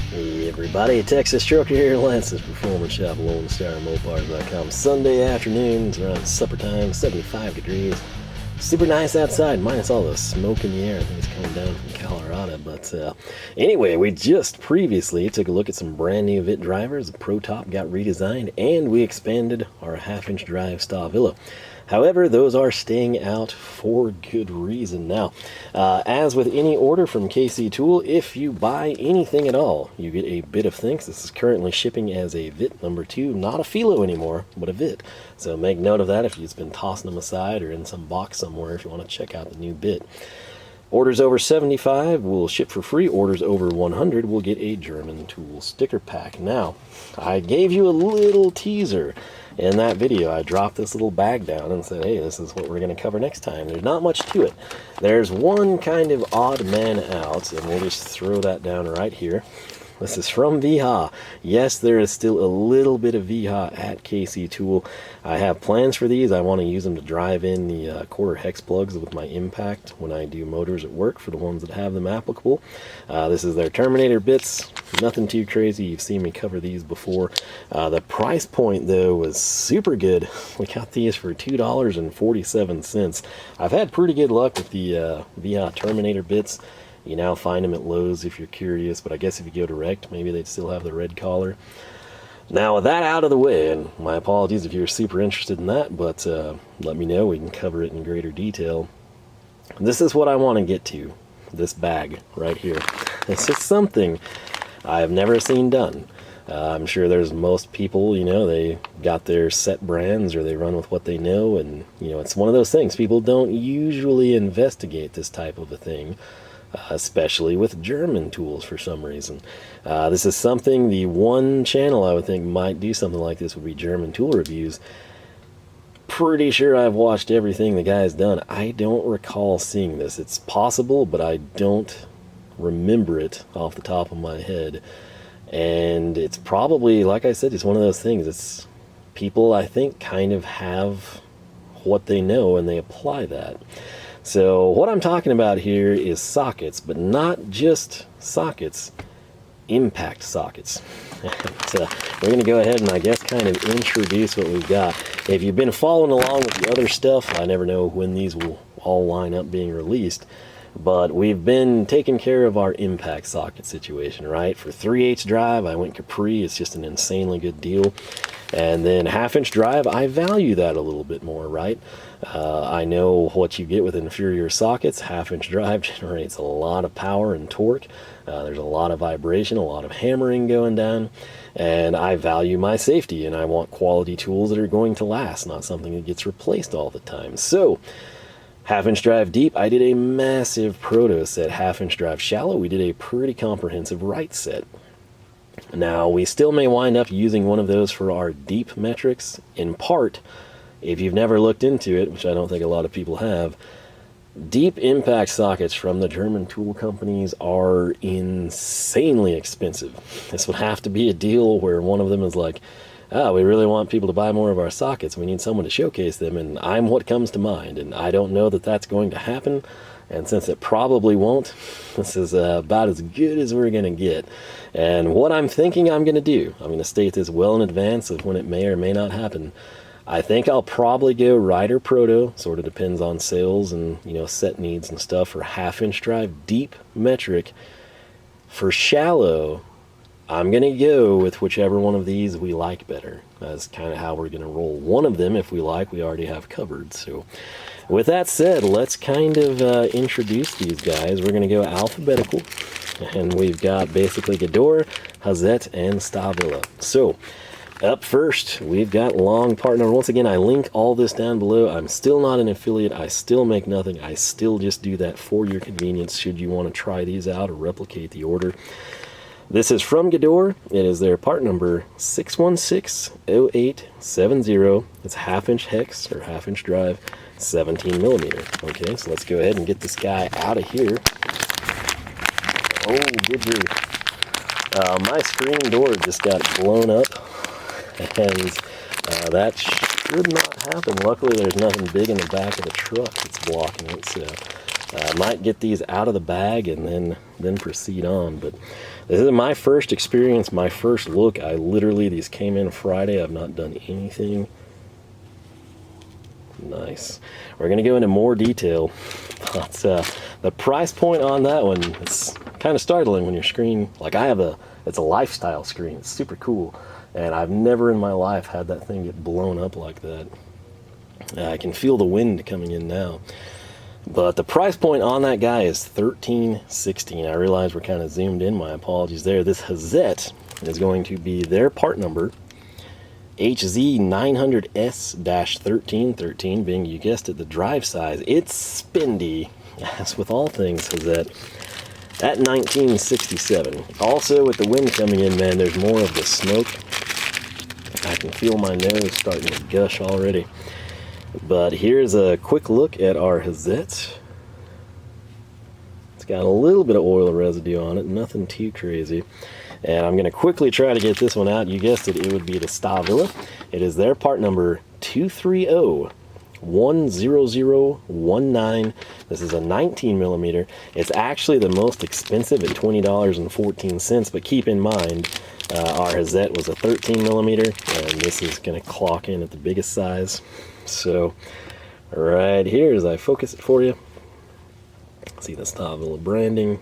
Hey everybody, Texas Trucker here, Lance's Performance Shop, Lone Star Mopars.com. Sunday afternoon, it's around supper time, 75 degrees. Super nice outside, minus all the smoke in the air. I think it's coming down from Colorado. But anyway, we just previously took a look at some brand new VIT drivers. The Pro Top got redesigned, and we expanded our half-inch drive Stahlwille. However, those are staying out for good reason. Now, as with any order from KC Tool, if you buy anything at all, you get a bit of things. This is currently shipping as a VIT number 2, not a Philo anymore, but a VIT. So make note of that if you've been tossing them aside or in some box somewhere if you want to check out the new bit. Orders over 75 will ship for free. Orders over 100 will get a German Tool sticker pack. Now, I gave you a little teaser in that video. I dropped this little bag down and said, hey, this is what we're going to cover next time. There's not much to it. There's one kind of odd man out, and we'll just throw that down right here. This is from Wiha. Yes, there is still a little bit of Wiha at KC Tool. I have plans for these. I want to use them to drive in the quarter hex plugs with my Impact when I do motors at work for the ones that have them applicable. This is their Terminator bits. Nothing too crazy. You've seen me cover these before. The price point, though, was super good. We got these for $2.47. I've had pretty good luck with the Wiha Terminator bits. You now find them at Lowe's if you're curious, but I guess if you go direct, maybe they'd still have the red collar. Now, with that out of the way, and my apologies if you're super interested in that, but let me know. We can cover it in greater detail. This is what I want to get to, this bag right here. This is something I have never seen done. I'm sure there's most people, you know, they got their set brands or they run with what they know, and, you know, it's one of those things. People don't usually investigate this type of a thing. Especially with German tools for some reason. This is something, the one channel I would think might do something like this would be German tool reviews. Pretty sure I've watched everything the guy's done. I don't recall seeing this. It's possible, but I don't remember it off the top of my head. And it's probably, like I said, it's one of those things. It's people, I think, kind of have what they know and they apply that. So what I'm talking about here is sockets, but not just sockets, impact sockets. So we're going to go ahead and I guess kind of introduce what we've got. If you've been following along with the other stuff, I never know when these will all line up being released, but we've been taking care of our impact socket situation, right? For 3/8 drive, I went Capri. It's just an insanely good deal. And then half-inch drive, I value that a little bit more, right? I know what you get with inferior sockets. Half-inch drive generates a lot of power and torque. There's a lot of vibration, a lot of hammering going down. And I value my safety, and I want quality tools that are going to last, not something that gets replaced all the time. So, half-inch drive deep, I did a massive Proto set. Half-inch drive shallow, we did a pretty comprehensive Wright set. Now, we still may wind up using one of those for our deep metrics, in part, if you've never looked into it, which I don't think a lot of people have. Deep impact sockets from the German tool companies are insanely expensive. This would have to be a deal where one of them is like, we really want people to buy more of our sockets. We need someone to showcase them, and I'm what comes to mind. And I don't know that that's going to happen. And since it probably won't, this is about as good as we're going to get. And what I'm thinking I'm going to do, I'm going to state this well in advance of when it may or may not happen. I think I'll probably go Wright or Proto, sort of depends on sales and, you know, set needs and stuff, for half-inch drive, deep metric. For shallow, I'm going to go with whichever one of these we like better. That's kind of how we're going to roll. One of them, if we like, we already have covered. So with that said, let's kind of introduce these guys. We're going to go alphabetical, and we've got basically Gedore, Hazet, and Stahlwille. So up first, we've got long partner. Once again, I link all this down below. I'm still not an affiliate. I still make nothing. I still just do that for your convenience should you want to try these out or replicate the order. This is from Gedore. It is their part number 6160870. It's half-inch hex or half-inch drive, 17 millimeter. Okay, so let's go ahead and get this guy out of here. Oh, good grief. My screen door just got blown up, and that should not happen. Luckily, there's nothing big in the back of the truck that's blocking it, so I might get these out of the bag and then proceed on, but this is my first experience, my first look. These came in Friday. I've not done anything. Nice. We're going to go into more detail, but the price point on that one, it's kind of startling when your screen, like it's a lifestyle screen. It's super cool, and I've never in my life had that thing get blown up like that. I can feel the wind coming in now. But the price point on that guy is $13.16. I realize we're kind of zoomed in. My apologies there. This Hazet is going to be their part number HZ900S-1313, being, you guessed it, the drive size. It's spendy, as with all things Hazet, at 1967. Also, with the wind coming in, man, there's more of the smoke. I can feel my nose starting to gush already. But here's a quick look at our Hazet. It's got a little bit of oil residue on it, nothing too crazy. And I'm going to quickly try to get this one out. You guessed it, it would be the Stahlwille. It is their part number 230-10019. This is a 19 millimeter. It's actually the most expensive at $20.14, but keep in mind, our Hazet was a 13 millimeter, and this is going to clock in at the biggest size. So, right here, as I focus it for you, see the Stahlwille branding,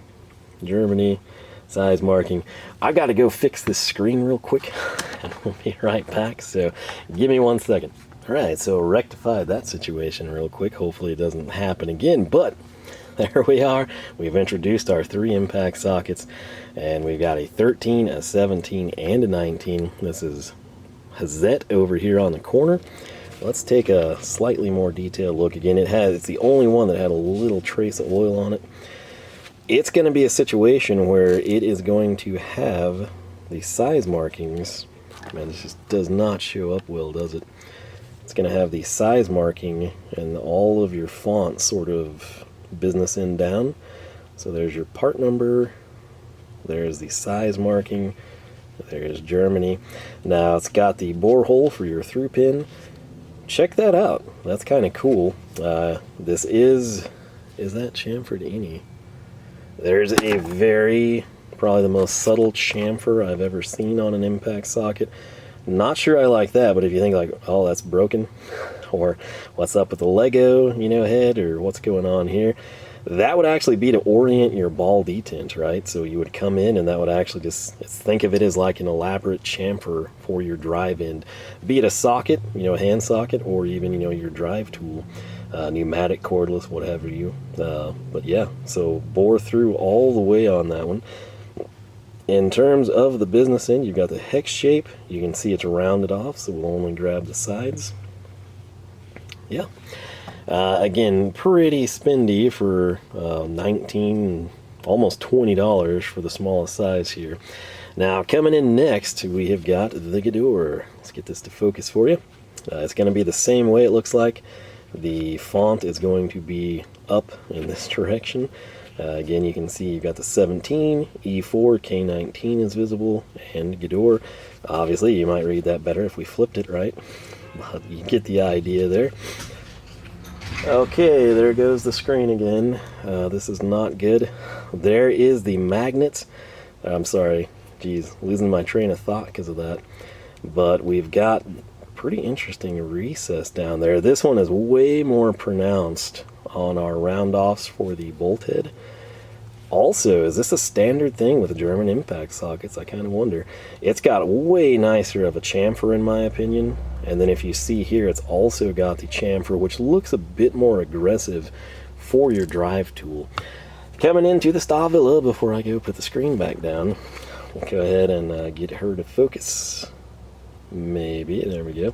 Germany, size marking. I got to go fix this screen real quick, and we'll be right back, so give me 1 second. Alright, so rectified that situation real quick. Hopefully it doesn't happen again, but there we are. We've introduced our 3 impact sockets, and we've got a 13, a 17, and a 19. This is Hazet over here on the corner. Let's take a slightly more detailed look again. It's the only one that had a little trace of oil on it. It's going to be a situation where it is going to have the size markings. Man, this just does not show up well, does it? It's going to have the size marking and all of your fonts sort of business end down. So there's your part number, there's the size marking, there's Germany. Now it's got the bore hole for your through pin. Check that out. That's kind of cool. This is that chamfered any? There's a probably the most subtle chamfer I've ever seen on an impact socket. Not sure I like that, but if you think like, oh, that's broken, or what's up with the Lego, head, or what's going on here, that would actually be to orient your ball detent, right? So you would come in, and that would actually just think of it as like an elaborate chamfer for your drive end, be it a socket, a hand socket, or even your drive tool, pneumatic, cordless, whatever you. But yeah, so bore through all the way on that one. In terms of the business end, you've got the hex shape. You can see it's rounded off, so we'll only grab the sides. Yeah. Again, pretty spendy for $19, almost $20 for the smallest size here. Now, coming in next, we have got the Gedore. Let's get this to focus for you. It's going to be the same way it looks like. The font is going to be up in this direction. Again, you can see you've got the 17, E4, K19 is visible, and Gedore. Obviously, you might read that better if we flipped it, right? But you get the idea there. Okay, there goes the screen again. This is not good. There is the magnet. I'm sorry, geez, losing my train of thought because of that. But we've got pretty interesting recess down there. This one is way more pronounced on our round-offs for the bolt head. Also, is this a standard thing with the German impact sockets? I kind of wonder. It's got way nicer of a chamfer in my opinion. And then if you see here, it's also got the chamfer, which looks a bit more aggressive for your drive tool. Coming into the Stahlwille, before I go put the screen back down, we'll go ahead and get her to focus. Maybe, there we go.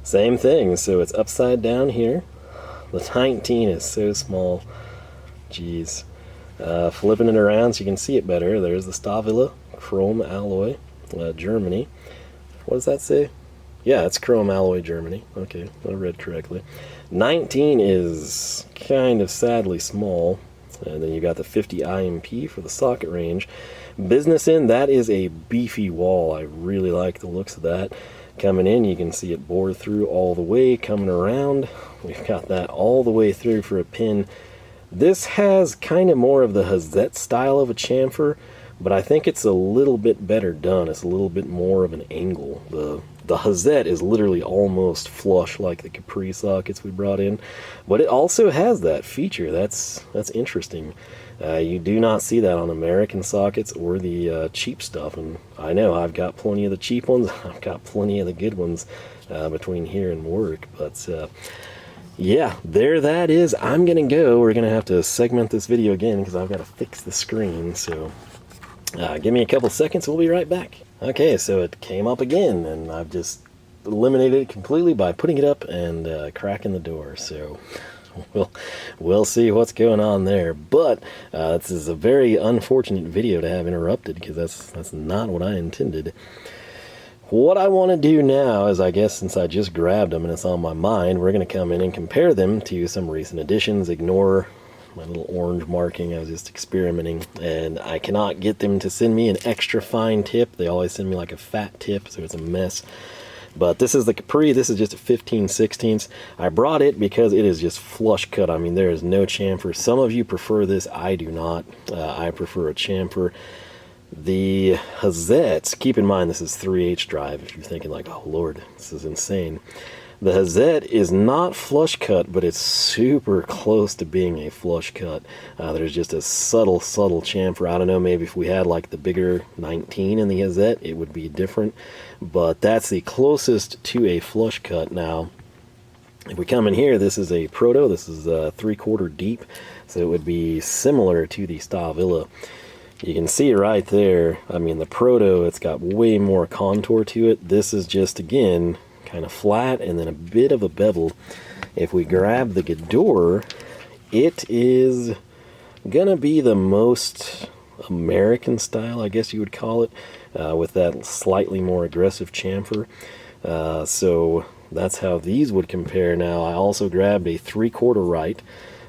Same thing, so it's upside down here. The 19 is so small. Jeez. Flipping it around so you can see it better. There's the Stahlwille, chrome alloy, Germany. What does that say? Yeah, it's chrome alloy Germany. Okay, I read correctly. 19 is kind of sadly small. And then you got the 50 IMP for the socket range. Business end, that is a beefy wall. I really like the looks of that. Coming in, you can see it bored through all the way. Coming around, we've got that all the way through for a pin. This has kind of more of the Hazet style of a chamfer, but I think it's a little bit better done. It's a little bit more of an angle. The Hazet is literally almost flush like the Capri sockets we brought in, but it also has that feature. That's interesting. You do not see that on American sockets or the cheap stuff, and I know I've got plenty of the cheap ones. I've got plenty of the good ones between here and work, but yeah, there that is. I'm gonna go. We're gonna have to segment this video again because I've got to fix the screen, so give me a couple seconds, we'll be right back. Okay, so it came up again, and I've just eliminated it completely by putting it up and cracking the door, so we'll see what's going on there. But this is a very unfortunate video to have interrupted, because that's not what I intended. What I want to do now is, I guess since I just grabbed them and it's on my mind, we're going to come in and compare them to some recent additions. Ignore my little orange marking, I was just experimenting, and I cannot get them to send me an extra fine tip. They always send me like a fat tip, so it's a mess. But this is the Capri. This is just a 15/16. I brought it because it is just flush cut. I mean, there is no chamfer. Some of you prefer this. I do not. I prefer a chamfer. The Hazet, keep in mind this is 3H drive if you're thinking like, oh lord, this is insane. The Hazet is not flush cut, but it's super close to being a flush cut. There's just a subtle chamfer. I don't know, maybe if we had like the bigger 19 in the Hazet, it would be different. But that's the closest to a flush cut. Now, if we come in here, this is a Proto. This is 3/4 deep, so it would be similar to the Stahlwille. You can see right there, I mean, the Proto, it's got way more contour to it. This is just, again, kind of flat and then a bit of a bevel. If we grab the Gedore, it is gonna be the most American style, I guess you would call it, with that slightly more aggressive chamfer. So that's how these would compare. Now, I also grabbed a 3/4 Wright.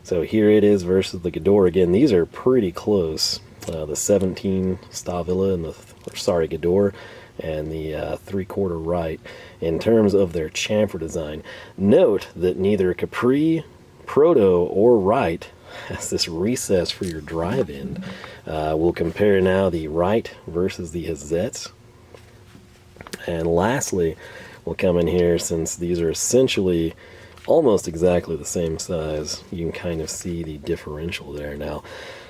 So here it is versus the Gedore. Again, these are pretty close. The 17 Stahlwille and Gedore, and the 3/4 Wright in terms of their chamfer design. Note that neither Capri, Proto, or Wright has this recess for your drive end. We'll compare now the Wright versus the Hazet. And lastly, we'll come in here, since these are essentially almost exactly the same size, you can kind of see the differential there. Now,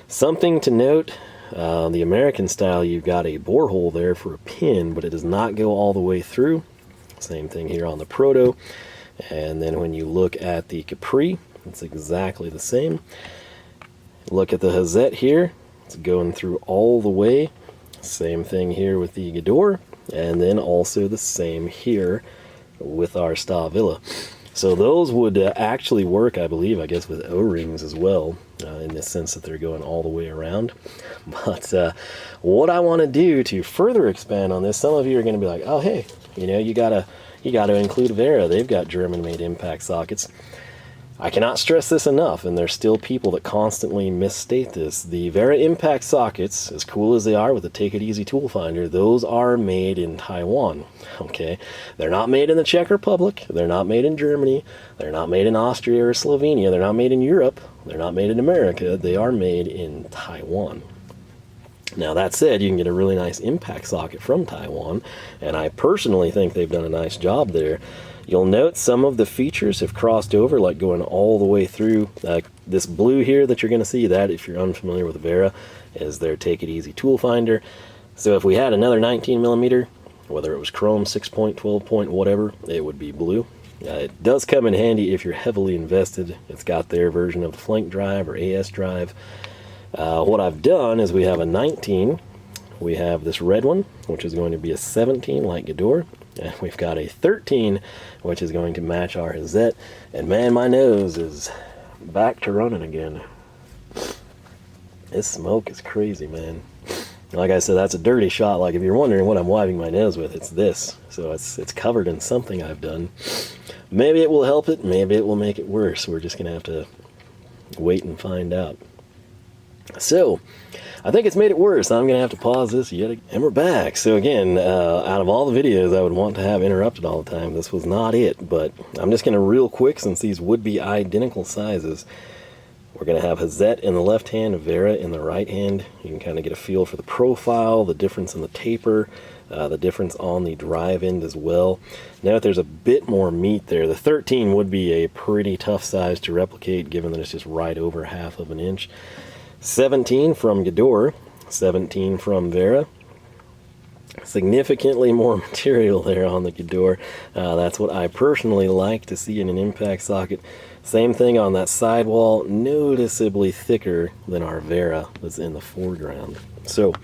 something to note, the American style, you've got a borehole there for a pin, but it does not go all the way through. Same thing here on the Proto. And then when you look at the Capri, it's exactly the same. Look at the Hazet here, it's going through all the way. Same thing here with the Gedore, and then also the same here with our Stahlwille. So those would actually work, I believe, I guess, with O-rings as well, in the sense that they're going all the way around. But what I want to do to further expand on this, some of you are going to be like, oh, hey, you know, you gotta include Wera. They've got German-made impact sockets. I cannot stress this enough, and there's still people that constantly misstate this. The Wera impact sockets, as cool as they are with the Take It Easy tool finder, those are made in Taiwan, okay? They're not made in the Czech Republic, they're not made in Germany, they're not made in Austria or Slovenia, they're not made in Europe, they're not made in America, they are made in Taiwan. Now, that said, you can get a really nice impact socket from Taiwan, and I personally think they've done a nice job there. You'll note some of the features have crossed over, like going all the way through. This blue here that you're going to see, that, if you're unfamiliar with Wera, is their Take It Easy tool finder. So if we had another 19mm, whether it was chrome, 6-point, 12-point, whatever, it would be blue. It does come in handy if you're heavily invested. It's got their version of the flank drive or AS drive. What I've done is we have a 19, we have this red one, which is going to be a 17 like Gedore, and we've got a 13, which is going to match our Hazet. And man, my nose is back to running again. This smoke is crazy, man. Like I said, that's a dirty shot. Like, if you're wondering what I'm wiping my nose with, it's this. So it's covered in something I've done. Maybe it will help it, maybe it will make it worse. We're just gonna have to wait and find out. So, I think it's made it worse. I'm going to have to pause this yet again. And we're back. So again, out of all the videos I would want to have interrupted all the time, this was not it. But I'm just going to real quick, since these would be identical sizes, We're going to have Hazet in the left hand, Wera in the right hand. You can kind of get a feel for the profile, the difference in the taper, the difference on the drive end as well. Now there's a bit more meat there. The 13 would be a pretty tough size to replicate, given that it's just right over half of an inch. 17 from Gedore, 17 from Wera. Significantly more material there on the Gedore. That's what I personally like to see in an impact socket. Same thing on that sidewall, noticeably thicker than our Wera that's in the foreground. So,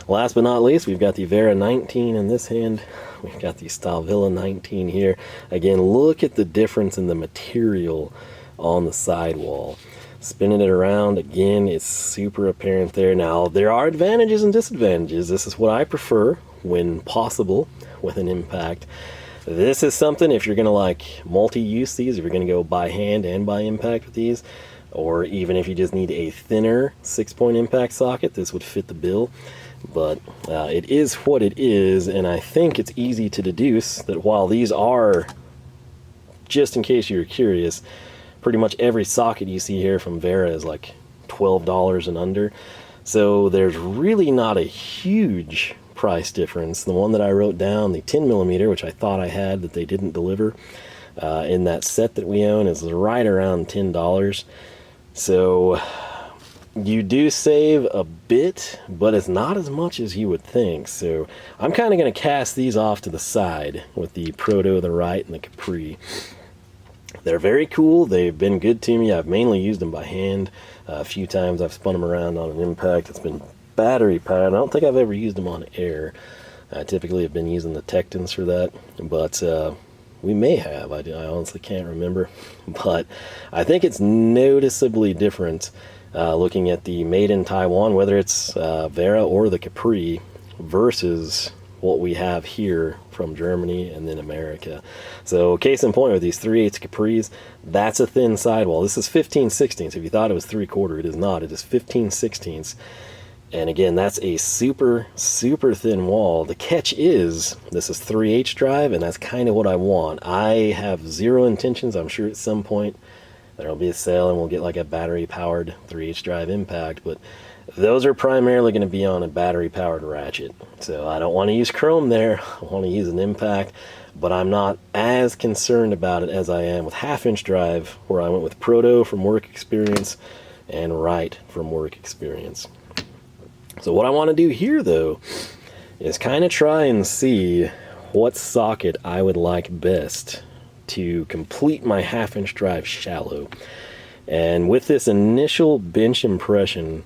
last but not least, we've got the Wera 19 in this hand. We've got the Stahlwille 19 here. Again, look at the difference in the material on the sidewall. Spinning it around, again, it's super apparent there. Now, there are advantages and disadvantages. This is what I prefer when possible with an impact. This is something, if you're going to like multi-use these, if you're going to go by hand and by impact with these, or even if you just need a thinner 6-point impact socket, this would fit the bill. But it is what it is, and I think it's easy to deduce that while these are, just in case you're curious, pretty much every socket you see here from Wera is like $12 and under. So there's really not a huge price difference. The one that I wrote down, the 10mm, which I thought I had that they didn't deliver in that set that we own, is right around $10. So you do save a bit, but it's not as much as you would think. So I'm kind of going to cast these off to the side with the Proto, the Wright, and the Capri. They're very cool. They've been good to me. I've mainly used them by hand. A few times I've spun them around on an impact. It's been battery powered. I don't think I've ever used them on air. I typically have been using the Tectons for that, but we may have. I honestly can't remember. But I think it's noticeably different looking at the made in Taiwan, whether it's Wera or the Capri, versus what we have here from Germany and then America. So case in point with these 3/8 Capris, that's a thin sidewall. This is 15/16. If you thought it was 3/4, it is not. It is 15/16. And again, that's a super, super thin wall. The catch is, this is 3/8 drive, and that's kind of what I want. I have zero intentions. I'm sure at some point there'll be a sale and we'll get like a battery-powered 3/8 drive impact, but those are primarily going to be on a battery-powered Ratchet. So I don't want to use chrome there. I want to use an impact, but I'm not as concerned about it as I am with 1/2-inch drive, where I went with Proto from work experience and Wright from work experience. So what I want to do here, though, is kind of try and see what socket I would like best to complete my 1/2-inch drive shallow. And with this initial bench impression,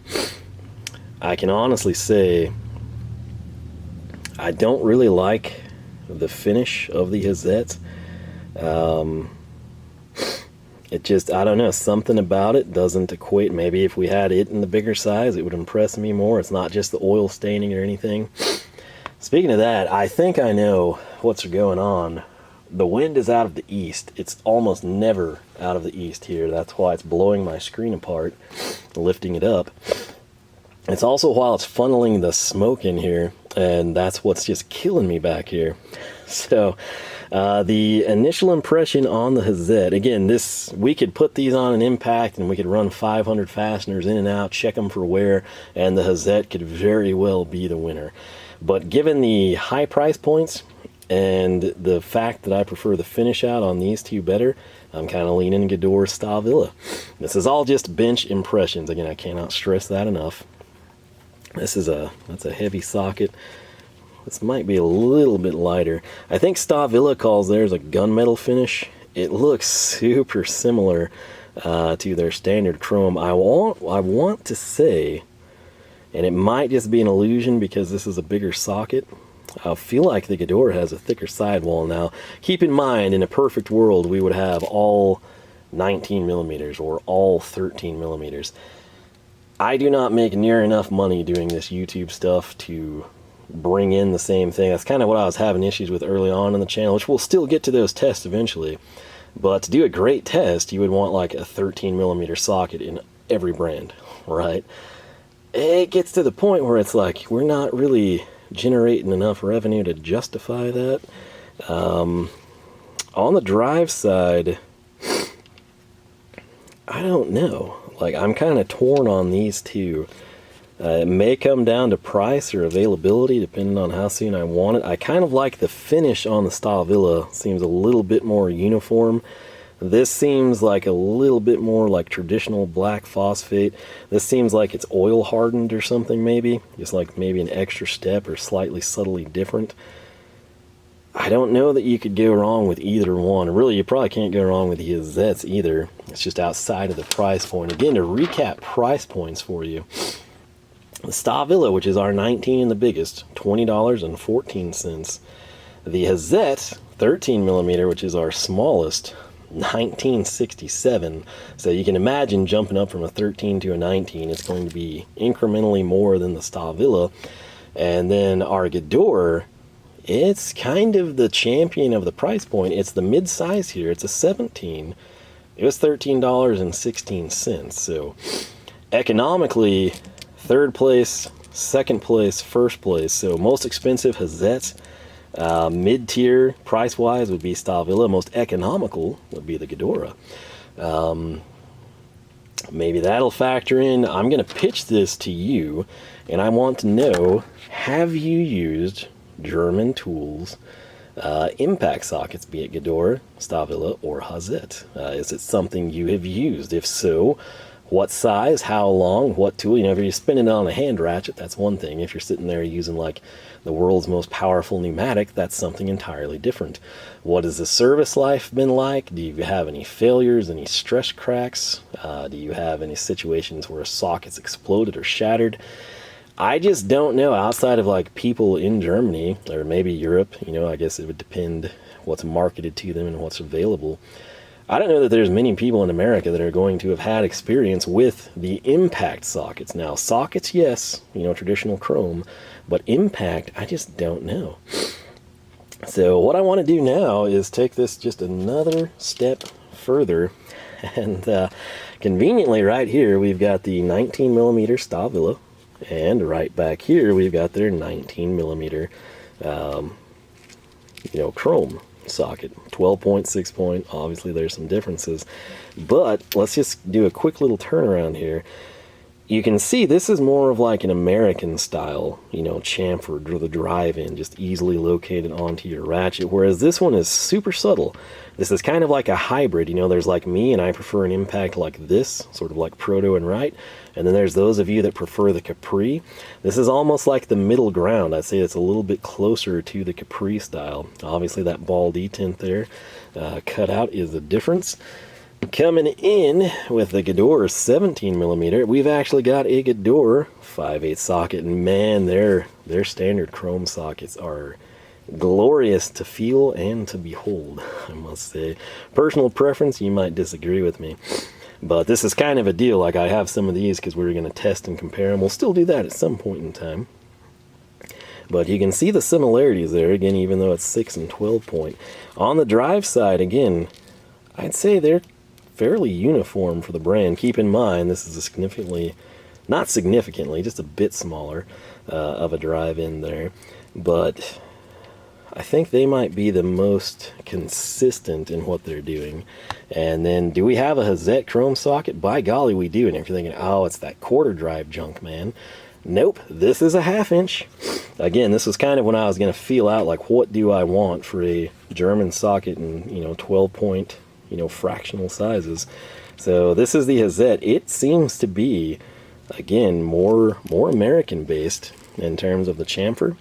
I can honestly say I don't really like the finish of the Hazet. It just, I don't know, something about it doesn't equate. Maybe if we had it in the bigger size, it would impress me more. It's not just the oil staining or anything. Speaking of that, I think I know what's going on. The wind is out of the east. It's almost never out of the east here. That's why it's blowing my screen apart, lifting it up. It's also while it's funneling the smoke in here, and that's what's just killing me back here. So the initial impression on the Hazet, again, we could put these on an impact and we could run 500 fasteners in and out, check them for wear, and the Hazet could very well be the winner. But given the high price points and the fact that I prefer the finish out on these two better, I'm kind of leaning Gedore Stahlwille. This is all just bench impressions. Again, I cannot stress that enough. That's a heavy socket. This might be a little bit lighter. I think Stahlwille calls theirs a gunmetal finish. It looks super similar to their standard chrome. I want to say, and it might just be an illusion because this is a bigger socket, I feel like the Gedore has a thicker sidewall. Now, keep in mind, in a perfect world, we would have all 19mm or all 13mm. I do not make near enough money doing this YouTube stuff to bring in the same thing. That's kind of what I was having issues with early on in the channel, which we'll still get to those tests eventually. But to do a great test, you would want like a 13mm socket in every brand, right? It gets to the point where it's like, we're not really generating enough revenue to justify that. On the drive side, I don't know. Like, I'm kind of torn on these two. It may come down to price or availability, depending on how soon I want it. I kind of like the finish on the Stahlwille. Seems a little bit more uniform. This seems like a little bit more like traditional black phosphate. This seems like it's oil hardened or something, maybe. Just like maybe an extra step or slightly subtly different. I don't know that you could go wrong with either one. Really, you probably can't go wrong with the Hazets either. It's just outside of the price point. Again, to recap price points for you. The Stahlwille, which is our 19 and the biggest, $20.14. The Hazet, 13mm, which is our smallest, $19.67. So you can imagine jumping up from a 13 to a 19. It's going to be incrementally more than the Stahlwille. And then our Gedore, it's kind of the champion of the price point. It's the mid-size here. It's a 17. It was $13.16. So economically, third place, second place, first place. So most expensive Hazet, mid-tier price-wise would be Stahlwille. Most economical would be the Gedore. Maybe that'll factor in. I'm going to pitch this to you, and I want to know, have you used German tools impact sockets, be it Gedore, Stahlwille, or Hazet? Is it something you have used? If so, what size, how long, what tool? You know, if you're spinning it on a hand ratchet, that's one thing. If you're sitting there using like the world's most powerful pneumatic, that's something entirely different. What has the service life been like? Do you have any failures, any stress cracks? Do you have any situations where a socket's exploded or shattered? I just don't know, outside of like people in Germany or maybe Europe. You know, I guess it would depend what's marketed to them and what's available. I don't know that there's many people in America that are going to have had experience with the impact sockets. Now, sockets, yes, you know, traditional chrome, but impact, I just don't know. So what I want to do now is take this just another step further, and conveniently right here we've got the 19mm Stahlwille, and right back here we've got their 19mm you know, chrome socket. 12-point, 6-point, obviously there's some differences, but let's just do a quick little turnaround here. You can see this is more of like an American style, you know, chamfered, or the drive-in, just easily located onto your ratchet, whereas this one is super subtle. This is kind of like a hybrid. You know, there's like me, and I prefer an impact like this, sort of like Proto and Wright, and then there's those of you that prefer the Capri. This is almost like the middle ground. I'd say it's a little bit closer to the Capri style. Obviously that ball detent there cut out is the difference. Coming in with the Gedore 17mm, we've actually got a Gedore 5/8 socket, and man, their standard chrome sockets are glorious to feel and to behold, I must say. Personal preference, you might disagree with me, but this is kind of a deal. Like, I have some of these because we're going to test and compare them. We'll still do that at some point in time. But you can see the similarities there, again, even though it's 6 and 12 point. On the drive side, again, I'd say they're fairly uniform for the brand. Keep in mind, this is a significantly, not significantly, just a bit smaller of a drive-in there. But I think they might be the most consistent in what they're doing. And then, do we have a Hazet chrome socket? By golly, we do. And if you're thinking, oh, it's that quarter drive junk, man. Nope, this is a 1/2 inch. Again, this was kind of when I was going to feel out, like, what do I want for a German socket in, you know, 12 point, you know, fractional sizes. So this is the Hazet. It seems to be, again, more American based in terms of the chamfer.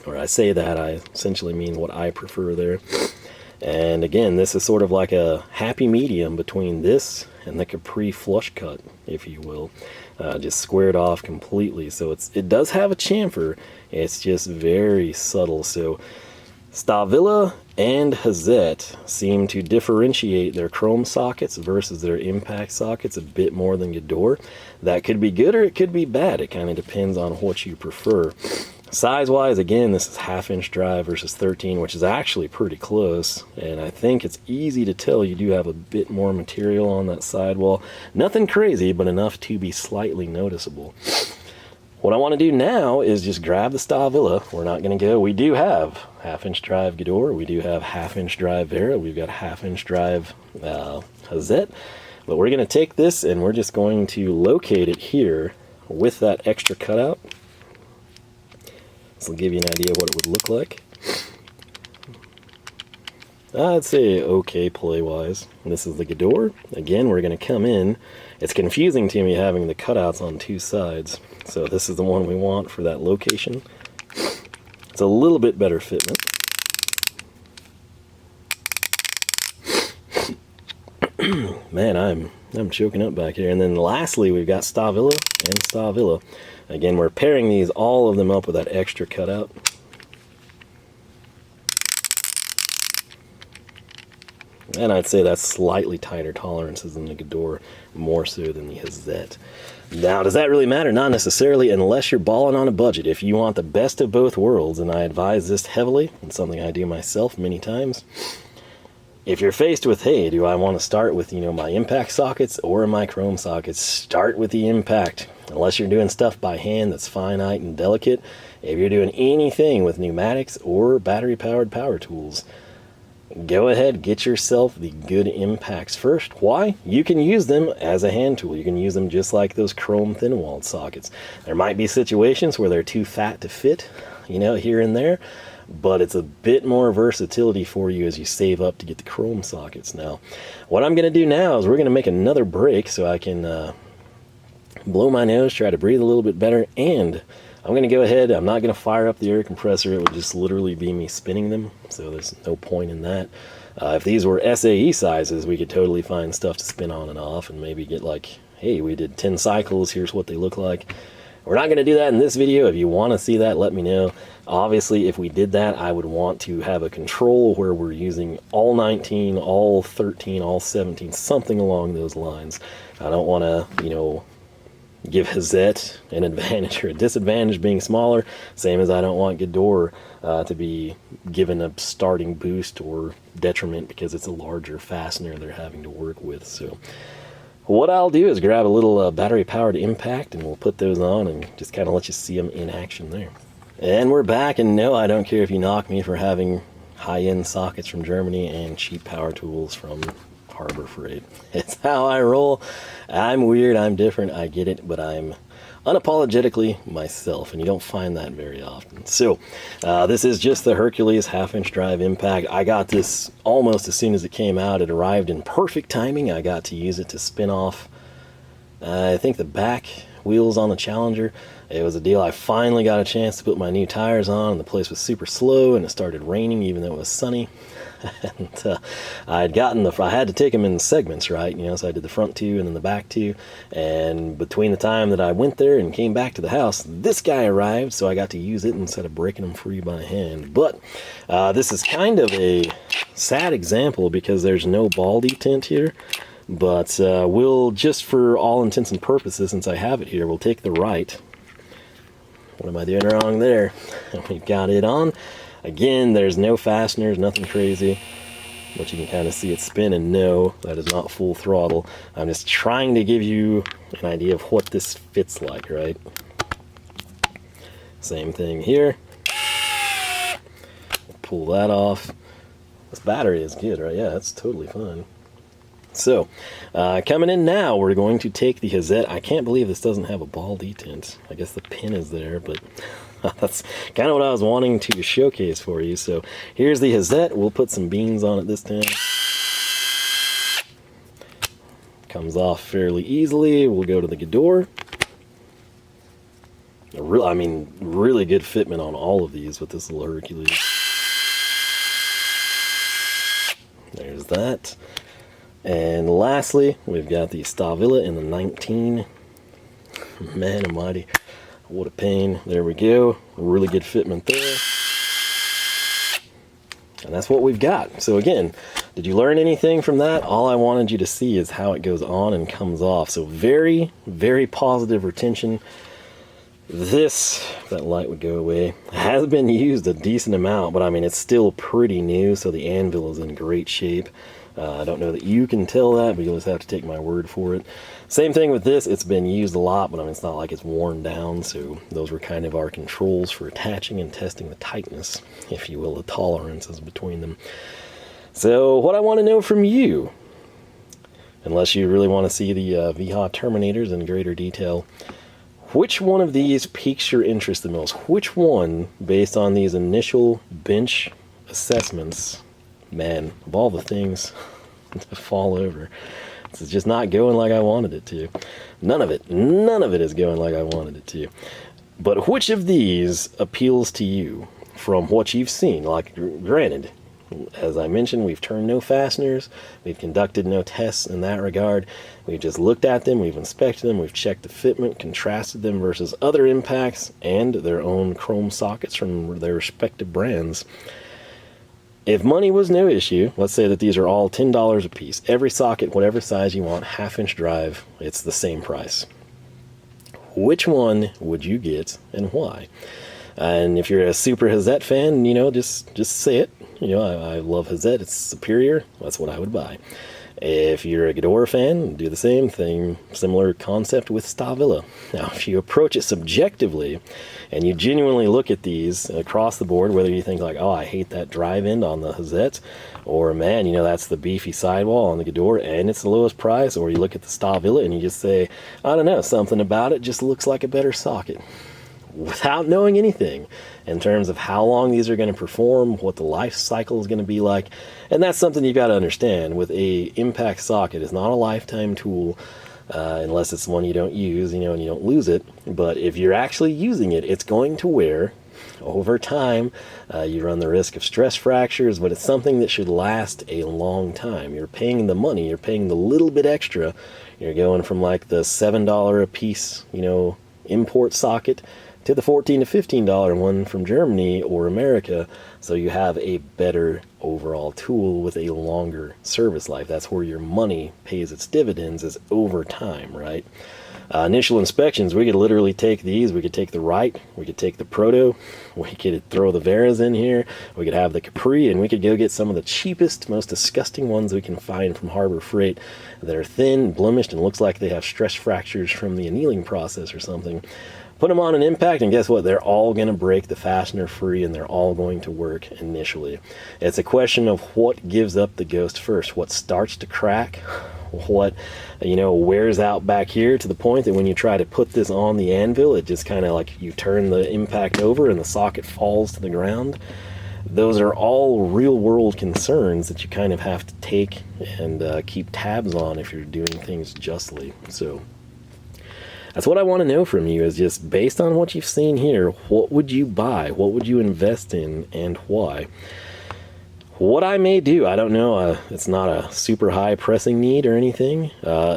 Or I say that, I essentially mean what I prefer there. And again, this is sort of like a happy medium between this and the Capri flush cut, if you will. Just squared off completely. So it does have a chamfer. It's just very subtle. So Stahlwille and Hazet seem to differentiate their chrome sockets versus their impact sockets a bit more than Gedore. That could be good or it could be bad. It kind of depends on what you prefer. Size-wise, again, this is 1/2 inch drive versus 13, which is actually pretty close. And I think it's easy to tell you do have a bit more material on that sidewall. Nothing crazy, but enough to be slightly noticeable. What I want to do now is just grab the Stahlwille. We're not going to go. We do have 1/2 inch drive Gedore. We do have 1/2 inch drive Wera. We've got 1/2 inch drive Hazet. But we're going to take this and we're just going to locate it here with that extra cutout. This will give you an idea of what it would look like. I'd say okay play-wise. This is the Gedore. Again, we're going to come in. It's confusing to me having the cutouts on two sides. So this is the one we want for that location. It's a little bit better fitment. Man, I'm choking up back here. And then lastly, we've got Stahlwille and Stahlwille. Again, we're pairing these, all of them up with that extra cutout. And I'd say that's slightly tighter tolerances than the Gedore, more so than the Hazet. Now, does that really matter? Not necessarily, unless you're balling on a budget. If you want the best of both worlds, and I advise this heavily, and something I do myself many times, if you're faced with, hey, do I want to start with, my impact sockets or my chrome sockets? Start with the impact. Unless you're doing stuff by hand that's finite and delicate. If you're doing anything with pneumatics or battery-powered power tools, go ahead, get yourself the good impacts first. Why? You can use them as a hand tool. You can use them just like those chrome thin-walled sockets. There might be situations where they're too fat to fit, here and there. But it's a bit more versatility for you as you save up to get the chrome sockets. Now, what I'm going to do now is we're going to make another break so I can blow my nose, try to breathe a little bit better, and I'm going to go ahead. I'm not going to fire up the air compressor. It would just literally be me spinning them, so there's no point in that. If these were SAE sizes, we could totally find stuff to spin on and off and maybe get like, hey, we did 10 cycles, here's what they look like. We're not going to do that in this video. If you want to see that, let me know. Obviously, if we did that, I would want to have a control where we're using all 19, all 13, all 17, something along those lines. I don't want to, give Hazet an advantage or a disadvantage being smaller, same as I don't want Gedore to be given a starting boost or detriment because it's a larger fastener they're having to work with. So what I'll do is grab a little battery-powered impact, and we'll put those on and just kind of let you see them in action there. And we're back, and no, I don't care if you knock me for having high-end sockets from Germany and cheap power tools from Harbor Freight. It's how I roll. I'm weird, I'm different, I get it, but I'm unapologetically myself, and you don't find that very often. So this is just the Hercules half-inch drive impact. I got this almost as soon as it came out. It arrived in perfect timing. I got to use it to spin off I think the back wheels on the Challenger. It was a deal. I finally got a chance to put my new tires on, and the place was super slow, and it started raining even though it was sunny. And I had to take them in segments, right? So I did the front two and then the back two. And between the time that I went there and came back to the house, this guy arrived, so I got to use it instead of breaking them free by hand. But this is kind of a sad example because there's no ball detent here. But we'll, just for all intents and purposes, since I have it here, we'll take the right. What am I doing wrong there? We've got it on. Again, there's no fasteners, nothing crazy, but you can kind of see it spin, and no, that is not full throttle. I'm just trying to give you an idea of what this fits like, right? Same thing here. Pull that off. This battery is good, right? Yeah, it's totally fine. So, coming in now, we're going to take the Hazet. I can't believe this doesn't have a ball detent. I guess the pin is there, but that's kind of what I was wanting to showcase for you. So here's the Hazet. We'll put some beans on it this time. Comes off fairly easily. We'll go to the Gedore. Really good fitment on all of these with this little Hercules. There's that. And lastly, we've got the Stahlwille in the 19. Man almighty. What a pain. There we go. Really good fitment there. And that's what we've got. So again, did you learn anything from that? All I wanted you to see is how it goes on and comes off. So very, very positive retention. This, that light would go away, has been used a decent amount, but it's still pretty new, so the anvil is in great shape. I don't know that you can tell that, but you'll just have to take my word for it. Same thing with this. It's been used a lot, but it's not like it's worn down, so those were kind of our controls for attaching and testing the tightness, if you will, the tolerances between them. So what I want to know from you, unless you really want to see the Wiha Terminators in greater detail. Which one of these piques your interest the most? Which one, based on these initial bench assessments, man, of all the things to fall over, it's just not going like I wanted it to. None of it is going like I wanted it to. But which of these appeals to you from what you've seen? Like, granted, as I mentioned, we've turned no fasteners, we've conducted no tests in that regard. We've just looked at them, we've inspected them, we've checked the fitment, contrasted them versus other impacts and their own chrome sockets from their respective brands. If money was no issue, let's say that these are all $10 a piece. Every socket, whatever size you want, half-inch drive, it's the same price. Which one would you get and why? And if you're a super Hazet fan, you know, just say it. You know, I love Hazet. It's superior. That's what I would buy. If you're a Gedore fan, do the same thing. Similar concept with Stahlwille. Now, if you approach it subjectively and you genuinely look at these across the board, whether you think like, oh, I hate that drive end on the Hazet, or man, you know, that's the beefy sidewall on the Gedore and it's the lowest price, or you look at the Stahlwille and you just say, I don't know, something about it just looks like a better socket. Without knowing anything in terms of how long these are going to perform, what the life cycle is going to be like. And that's something you've got to understand. With a impact socket, it's not a lifetime tool unless it's one you don't use, you know, and you don't lose it. But if you're actually using it, it's going to wear over time. You run the risk of stress fractures, but it's something that should last a long time. You're paying the money, you're paying the little bit extra. You're going from like the $7 a piece, you know, import socket to the $14 to $15 one from Germany or America, so you have a better overall tool with a longer service life. That's where your money pays its dividends, is over time, right? Initial inspections, we could literally take these, we could take the Wright, we could take the Proto, we could throw the Veras in here, we could have the Capri, and we could go get some of the cheapest, most disgusting ones we can find from Harbor Freight that are thin, blemished, and looks like they have stress fractures from the annealing process or something. Put them on an impact, and guess what? They're all going to break the fastener free, and they're all going to work initially. It's a question of what gives up the ghost first, what starts to crack, what, you know, wears out back here to the point that when you try to put this on the anvil, it just kind of like you turn the impact over and the socket falls to the ground. Those are all real-world concerns that you kind of have to take and keep tabs on if you're doing things justly. So that's what I want to know from you, is just based on what you've seen here, what would you buy? What would you invest in, and why? What I may do, I don't know. It's not a super high pressing need or anything.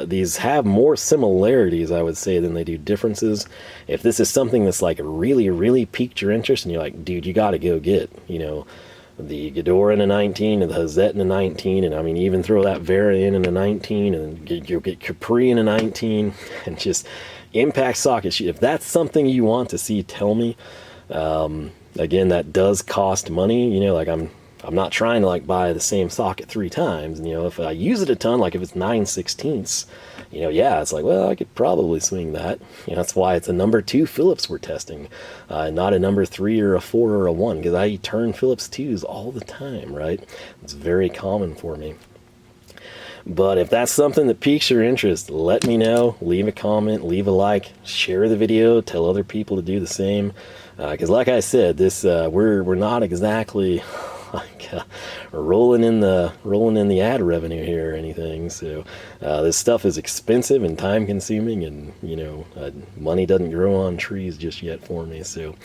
These have more similarities, I would say, than they do differences. If this is something that's like really, really piqued your interest and you're like, dude, you got to go get, you know, the Gedore in a 19 and the Hazet in a 19, and I mean, even throw that Wera in a 19, and you'll get Capri in a 19, and just impact socket sheet. If that's something you want to see, tell me. Again, that does cost money. You know, like I'm not trying to like buy the same socket 3 times. And, you know, if I use it a ton, like if it's 9/16, you know, yeah, it's like, well, I could probably swing that. You know, that's why it's a number 2 Phillips we're testing, not a number 3 or a 4 or a 1, because I turn Phillips 2s all the time, right? It's very common for me. But if that's something that piques your interest, let me know. Leave a comment, leave a like, share the video, tell other people to do the same. Because like I said, this we're not exactly like rolling in the ad revenue here or anything. So this stuff is expensive and time consuming, and you know, money doesn't grow on trees just yet for me. So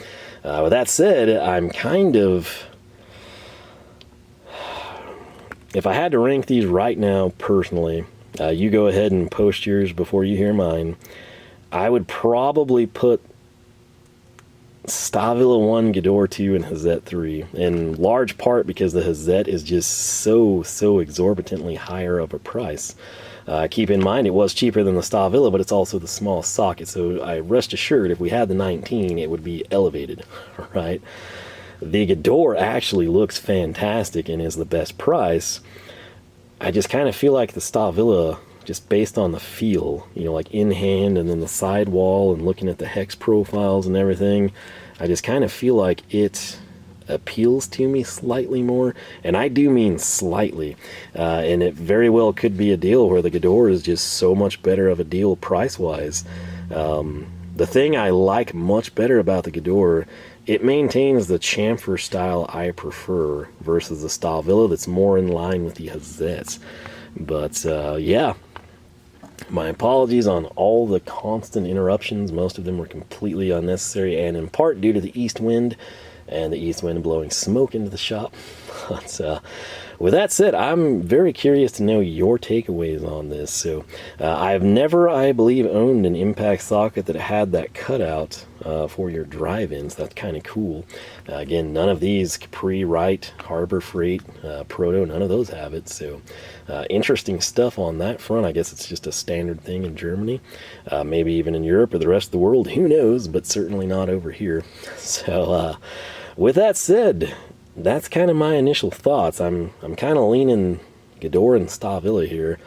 with that said, I'm kind of, if I had to rank these right now personally, you go ahead and post yours before you hear mine. I would probably put Stahlwille 1, Gedore 2, and Hazet 3, in large part because the Hazet is just so exorbitantly higher of a price. Keep in mind, it was cheaper than the Stahlwille, but it's also the smallest socket, so I rest assured if we had the 19, it would be elevated, right? The Gedore actually looks fantastic and is the best price. I just kind of feel like the Stahlwille, just based on the feel, you know, like in hand and then the sidewall and looking at the hex profiles and everything, I just kind of feel like it appeals to me slightly more, and I do mean slightly, and it very well could be a deal where the Gedore is just so much better of a deal price-wise. The thing I like much better about the Gedore, it maintains the chamfer style I prefer versus the Stahlwille that's more in line with the Hazet. But yeah, my apologies on all the constant interruptions. Most of them were completely unnecessary, and in part due to the east wind, and the east wind blowing smoke into the shop. But with that said, I'm very curious to know your takeaways on this. So I've never, I believe, owned an impact socket that had that cutout for your drive-ins. That's kind of cool. Again, none of these, Capri, Wright, Harbor Freight, Proto, none of those have it. So interesting stuff on that front. I guess it's just a standard thing in Germany, maybe even in Europe or the rest of the world, who knows, but certainly not over here. So with that said, that's kind of my initial thoughts. I'm kind of leaning Gedore and Stahlwille here.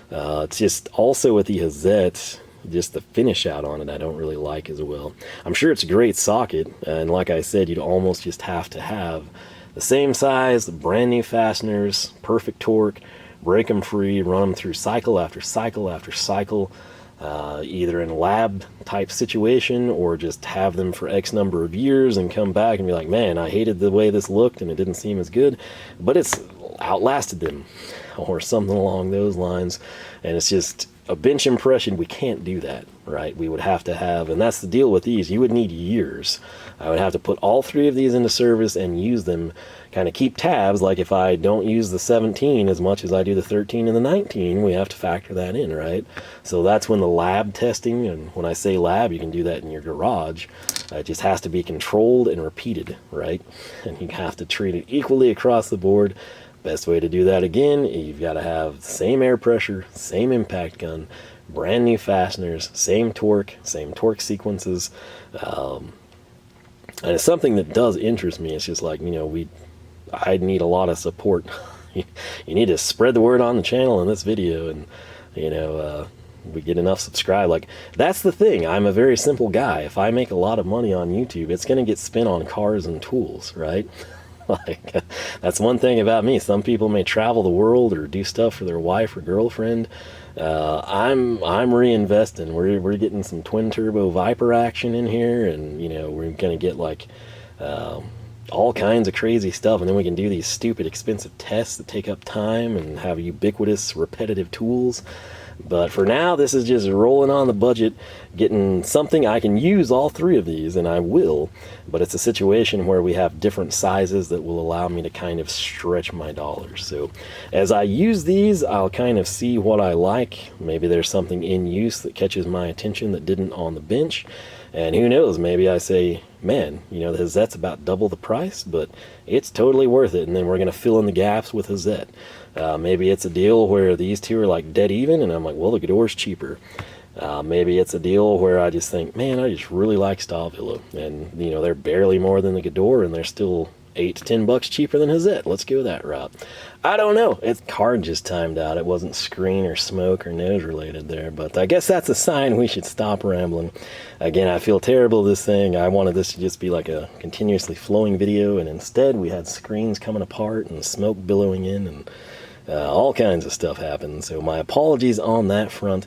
It's just also with the Hazet, just the finish out on it I don't really like as well. I'm sure it's a great socket, and like I said, you'd almost just have to have the same size, brand new fasteners, perfect torque, break them free, run them through cycle after cycle after cycle, either in lab type situation or just have them for X number of years and come back and be like, man, I hated the way this looked and it didn't seem as good, but it's outlasted them or something along those lines. And it's just a bench impression. We can't do that, right? We would have to have, and that's the deal with these, you would need years. I would have to put all three of these into service and use them, kind of keep tabs. Like if I don't use the 17 as much as I do the 13 and the 19, we have to factor that in, right? So that's when the lab testing, and when I say lab, you can do that in your garage. It just has to be controlled and repeated, right? And you have to treat it equally across the board. Best way to do that, again, you've got to have the same air pressure, same impact gun, brand new fasteners, same torque sequences. And it's something that does interest me. It's just like, you know, I need a lot of support. You need to spread the word on the channel and this video, and you know, we get enough subscribe. Like, that's the thing. I'm a very simple guy. If I make a lot of money on YouTube, it's going to get spent on cars and tools, right? Like, that's one thing about me. Some people may travel the world or do stuff for their wife or girlfriend. I'm reinvesting. We're getting some twin turbo Viper action in here, and you know, we're gonna get like all kinds of crazy stuff, and then we can do these stupid expensive tests that take up time and have ubiquitous repetitive tools. But for now, this is just rolling on the budget, getting something I can use all three of these, and I will, but it's a situation where we have different sizes that will allow me to kind of stretch my dollars. So as I use these, I'll kind of see what I like. Maybe there's something in use that catches my attention that didn't on the bench, and who knows, maybe I say, man, you know, the Hazet's about double the price, but it's totally worth it, and then we're going to fill in the gaps with Hazet. Maybe it's a deal where these two are like dead even, and I'm like, well, the Gedore's cheaper. Maybe it's a deal where I just think, man, I just really like Stahlwille, and you know, they're barely more than the Gedore, and they're still $8 to $10 cheaper than Hazet. Let's go that route. I don't know. It's card just timed out. It wasn't screen or smoke or nose related there, but I guess that's a sign we should stop rambling. Again, I feel terrible this thing. I wanted this to just be like a continuously flowing video, and instead we had screens coming apart and smoke billowing in, and all kinds of stuff happened. So my apologies on that front.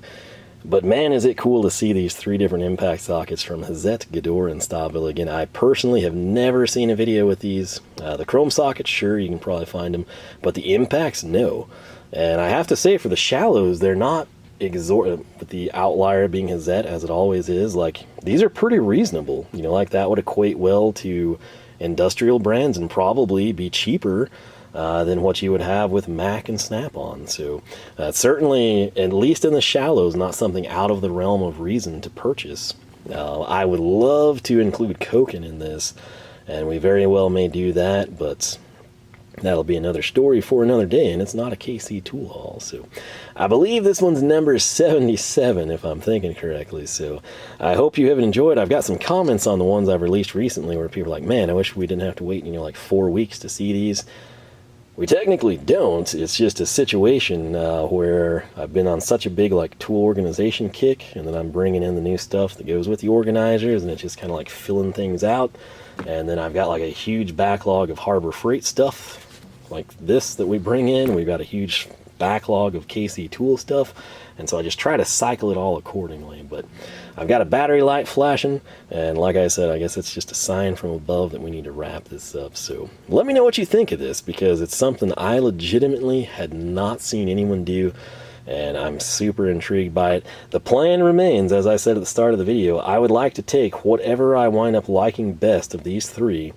But man, is it cool to see these three different impact sockets from Hazet, Gedore, and Stahlwille. Again, I personally have never seen a video with these. The chrome sockets, sure, you can probably find them, but the impacts, no. And I have to say, for the shallows, they're not exorbitant, with the outlier being Hazet, as it always is. Like, these are pretty reasonable. You know, like that would equate well to industrial brands and probably be cheaper than what you would have with Mac and Snap-on. So certainly, at least in the shallows, not something out of the realm of reason to purchase. I would love to include Koken in this, and we very well may do that, but that'll be another story for another day, and it's not a KC tool haul. So I believe this one's number 77, if I'm thinking correctly. So I hope you have enjoyed. I've got some comments on the ones I've released recently where people are like, man, I wish we didn't have to wait, you know, like 4 weeks to see these. We technically don't. It's just a situation where I've been on such a big like tool organization kick, and then I'm bringing in the new stuff that goes with the organizers, and it's just kind of like filling things out. And then I've got like a huge backlog of Harbor Freight stuff like this that we bring in. We've got a huge backlog of KC tool stuff, and so I just try to cycle it all accordingly. But I've got a battery light flashing, and like I said, I guess it's just a sign from above that we need to wrap this up. So let me know what you think of this, because it's something I legitimately had not seen anyone do, and I'm super intrigued by it. The plan remains, as I said at the start of the video, I would like to take whatever I wind up liking best of these three,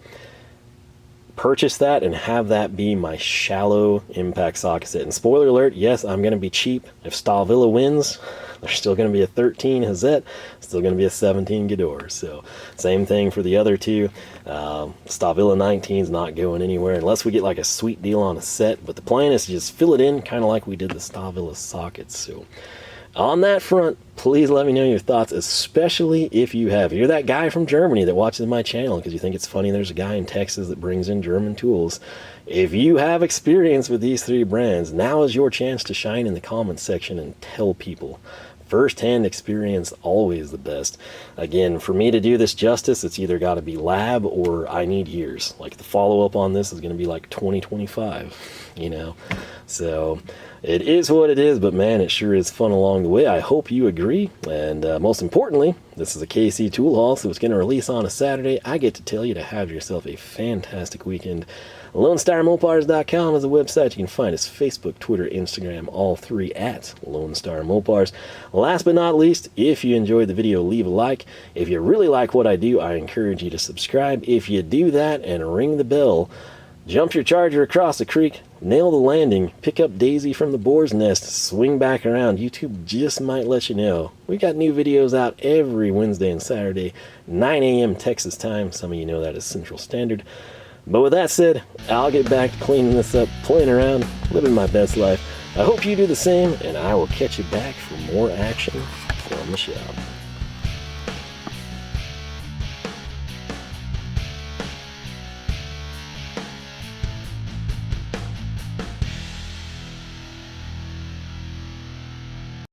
purchase that, and have that be my shallow impact socket set. And spoiler alert, yes, I'm going to be cheap. If Stahlwille wins, there's still going to be a 13 Hazet, still going to be a 17 Gedore. So same thing for the other two. Stahlwille 19 is not going anywhere unless we get like a sweet deal on a set. But the plan is to just fill it in, kind of like we did the Stahlwille sockets. So on that front, please let me know your thoughts, especially if you're that guy from Germany that watches my channel because you think it's funny there's a guy in Texas that brings in German tools. If you have experience with these three brands, now is your chance to shine in the comments section and tell people. First-hand experience, always the best. Again, for me to do this justice, it's either got to be lab or I need years. Like the follow-up on this is going to be like 2025, you know? So it is what it is, but man, it sure is fun along the way. I hope you agree. And most importantly, this is a KC tool haul, so it's going to release on a Saturday. I get to tell you to have yourself a fantastic weekend. LoneStarMopars.com is a website. You can find us Facebook, Twitter, Instagram, all three at Lone Star Mopars. Last but not least, if you enjoyed the video, leave a like. If you really like what I do, I encourage you to subscribe. If you do that and ring the bell, jump your charger across the creek, nail the landing, pick up Daisy from the boar's nest, swing back around. YouTube just might let you know. We got new videos out every Wednesday and Saturday, 9 a.m. Texas time. Some of you know that is Central Standard. But with that said, I'll get back to cleaning this up, playing around, living my best life. I hope you do the same, and I will catch you back for more action from the shop.